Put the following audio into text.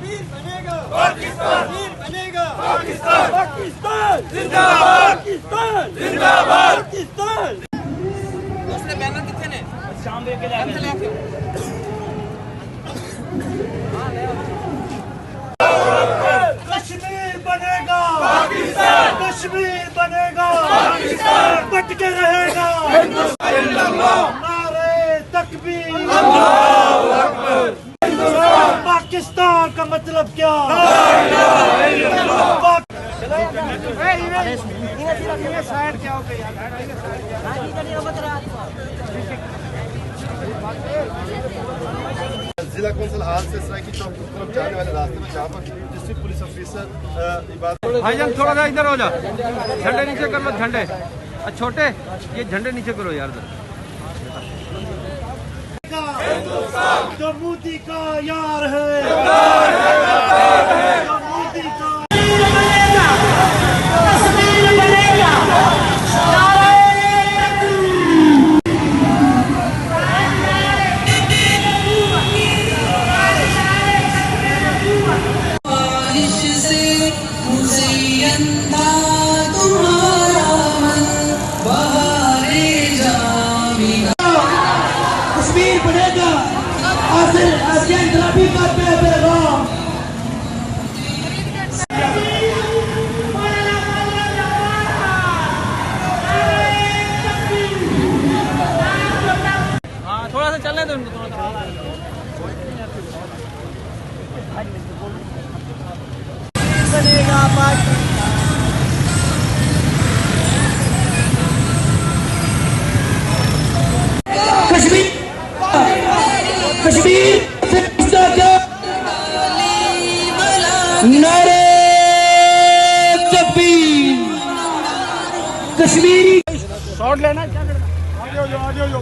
वीर बनेगा पाकिस्तान, वीर बनेगा पाकिस्तान, पाकिस्तान जिंदाबाद, पाकिस्तान जिंदाबाद, पाकिस्तान। दूसरे बैनर कितने ने? शाम लेके जाएंगे। कश्मीर बनेगा पाकिस्तान, कश्मीर बनेगा पाकिस्तान, बट के रहेगा नारे तकबीर, अल्लाहू अकबर। पाकिस्तान का मतलब क्या? जिला कौंसिल हाल से सरायकी चौक की तरफ जाने वाले रास्ते में जहाँ पर डिस्ट्रिक्ट पुलिस ऑफिसर भाईजान थोड़ा सा इधर हो जा, झंडे नीचे कर लो, झंडे छोटे, ये झंडे नीचे करो यार। जो मोदी का यार है, जो मोदी का कश्मीर बनेगा आसियान गुलाबी का पैगाम। हाँ थोड़ा सा चलने दो उनको, थोड़ा सा। बनेगा कश्मीर, कश्मीर नारे तकबीर, कश्मीरी शॉट लेना क्या करना? आ जाओ आगे हो,